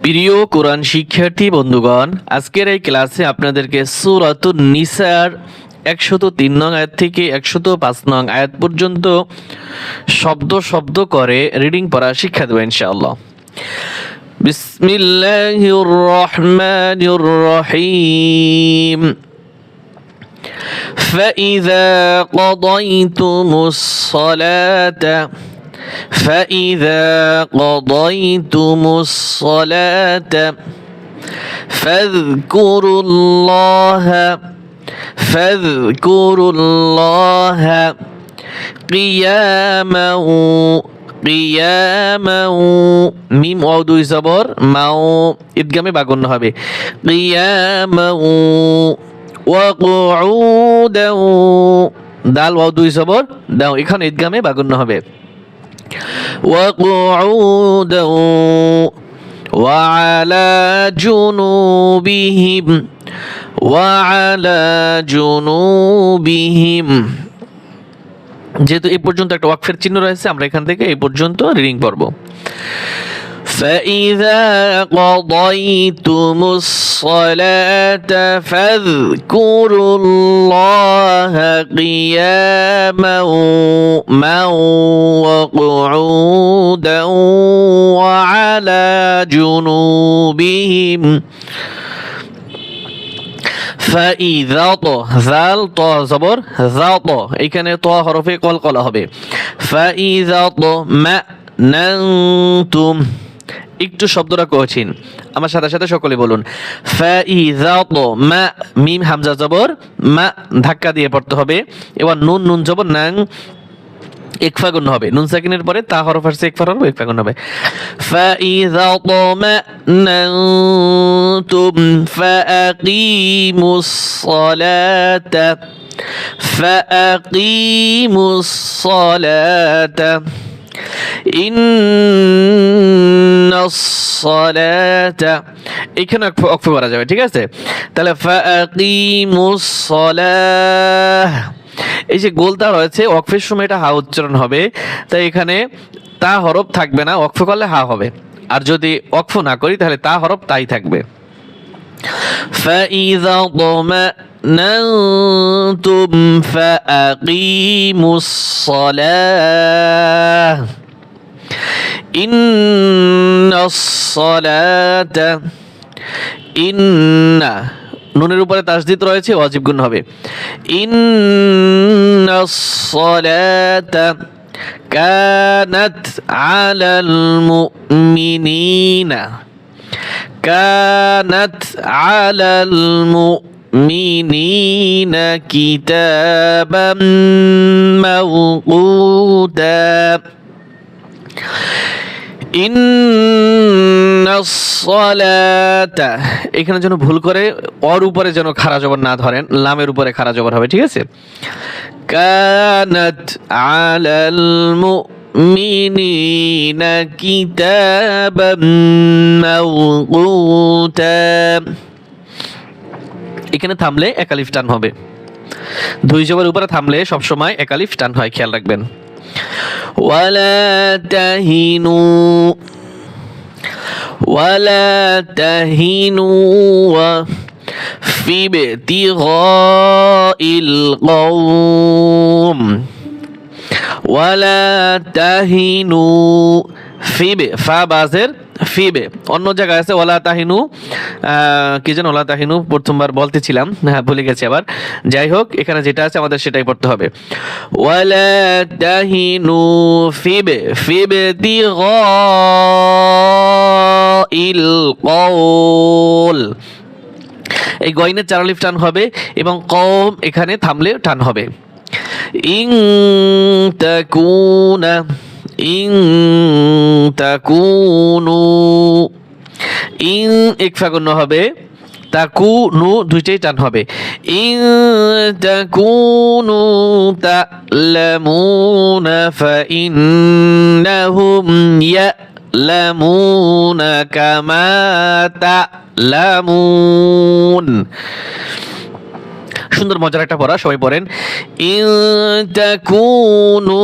প্রিয় কোরআন শিক্ষার্থী বন্ধুগণ, আজকের এই ক্লাসে আপনাদেরকে সূরাতুন নিসার 103 নং আয়াত থেকে 105 নং আয়াত পর্যন্ত শব্দ শব্দ করে রিডিং পড়া শিক্ষা দেব ইনশাআল্লাহ। বিসমিল্লাহির রহমানির রহিম। فإذا قضيتم الصلاة فإذا قضيتم الصلاة فاذكروا الله قياما মিম ওয়াও দুই জবর মাও ইদগামে বাগুন্ন হবে কিয়ামা ওয়া কুউদা দাল ওয়াও দুই জবর দাও এখানে ইদগামে বাগুন্ন হবে وقعودا وعلى جنوبهم যেহেতু এই পর্যন্ত একটা ওয়াকফের চিহ্ন রয়েছে, আমরা এখান থেকে এই পর্যন্ত রিডিং পড়ব। فإذا قضيتم الصلاة فاذكروا الله قياما وقعودا وعلى جنوبهم فإذا ذال زبر ذا এখানে ত হরফে কলকলা হবে। فإذا طمأننتم একটু শব্দটা কঠিন, আমার সাথে সাথে সকলে বলুন। ফাইযা মা মিম হামজা জবর মা ধাক্কা দিয়ে পড়তে হবে। এবার নুন নুন জবর নাং ইকফা গুণ হবে। নুন সাকিনের পরে তা হরফ আসছে ইকফা হরফ ইকফা গুণ হবে। ফাইযা তামান্নাতুম ফাআকিমুস সালাতা ইন্নাস-সালাতা এখানে অক্ফ করা যাবে, ঠিক আছে? তাহলে ফাআকিমুস-সালাহ, এই যে গোলটা রয়েছে ওয়াকফের সময় এটা হা উচ্চারণ হবে, তাই এখানে তা হরফ থাকবে না, ওয়াকফ করলে হা হবে। আর যদি ওয়াকফ না করি তাহলে তা হরফ তাই থাকবে। ফাইযা طمأننتم فأقيموا-الصلاة ইন্নাস-সালাতা ইন্না নুনের উপরে তাসদীদ রয়েছে, ওয়াজিব গুণ হবে। ইন্নাস-সালাতা কানাত আলাল মুমিনিনা কিতাবাম মাওকুতা ইন্নাস-সালাতা এখানে যেন ভুল করে অর উপরে যেন খাড়া জবর না ধরেন, লামের উপরে খাড়া জবর হবে, ঠিক আছে? কানাত আলাল মুমিনিনা কিতাবাম মাওকুতা এখানে থামলে এক আলিফ টান হবে। দুই জবরের উপরে থামলে সব সময় এক আলিফ টান হয়, খেয়াল রাখবেন। ولا تهنوا في ابتغاء القوم ولا تهنوا في فابازر ফিবে অন্য জায়গায় আছে ওয়ালা তাহিনু, কি যেন ওয়ালা তাহিনু প্রথমবার বলতেছিলাম, হ্যাঁ ভুলে গেছি আবার। যাই হোক, এখানে যেটা আছে আমাদের সেটাই পড়তে হবে। ওয়ালা তাহিনু ফিবে দিগাইল কওল এই গয়নের চার আলিফ টান হবে এবং কওম এখানে থামলে টান হবে। ইন তাকুনু ইন ইকফা গুণ হবে, তাকুনু দুইটাই টান হবে। ইন তাকুনু তা'লামুনা ফাইন্নাহুম ইয়া'লামুনা কামা তা'লামুন সুন্দর মজার একটা পড়া, সবাই পড়েন। ইন তাকুনু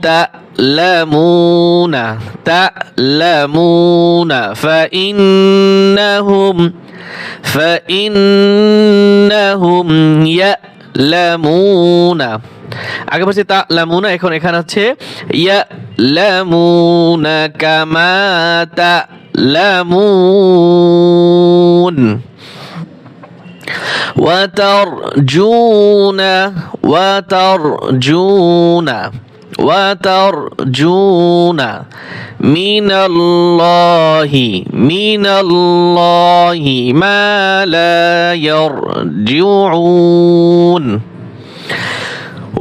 তা'লামুনা তা'লামুনা ফাইন্নাহুম ইয়ালামুনা। আগে বলছি তা'লামুনা, এখন এখানে হচ্ছে ইয়ালামুনা কামা তা'লামুন। وترجون من الله ما لا يرجعون.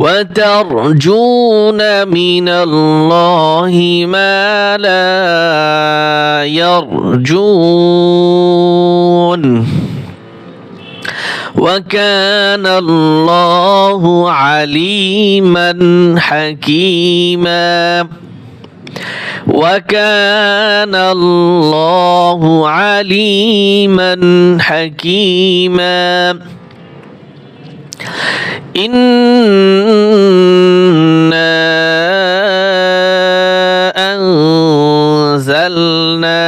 وترجون من الله ما لا يرجون. وكان الله عليما حكيما. وكان الله عليما حكيما. إنا أنزلنا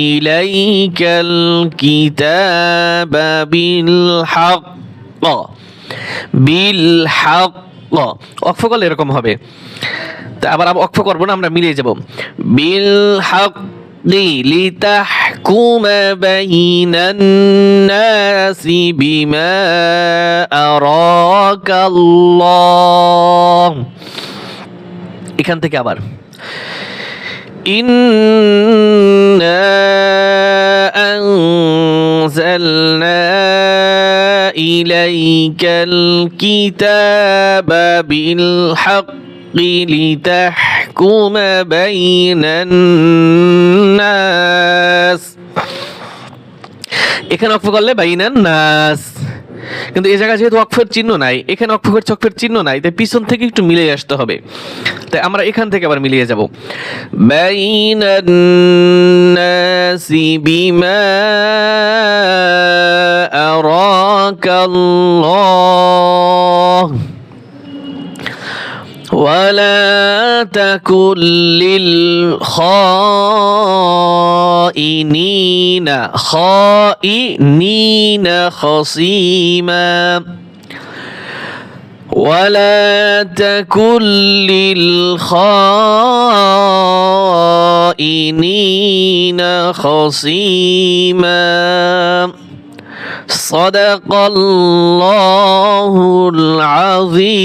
إليك الكتاب بالحق অক্ফ করলে এরকম হবে। তা আবার অক্ফ করবো না, আমরা মিলিয়ে যাব। বিল হক লিতাহকুম বাইনান নাসি বিমা আরাকাল্লাহ। এখান থেকে আবার ইন্না আনজালনা ইলাইকাল কিতাবা বিল হাক্কি লিতাহকুমা বাইনান নাস। এখানে অক্ফ করলে বাইনান নাস, কিন্তু এই জায়গায় যেহেতু অক্ফের চিহ্ন নাই, এখানে অক্ফের চক্ফের চিহ্ন নাই, তাই পিছন থেকে একটু মিলিয়ে আসতে হবে। তাই আমরা এখান থেকে আবার মিলিয়ে যাব। বাইনান নাসি বিমা আরাকাল্লাহ ওয়ালা তাকুল লিল খাইনিনা খাসিমা। ولا تكن للخائنين خصيما. صدق الله العظيم.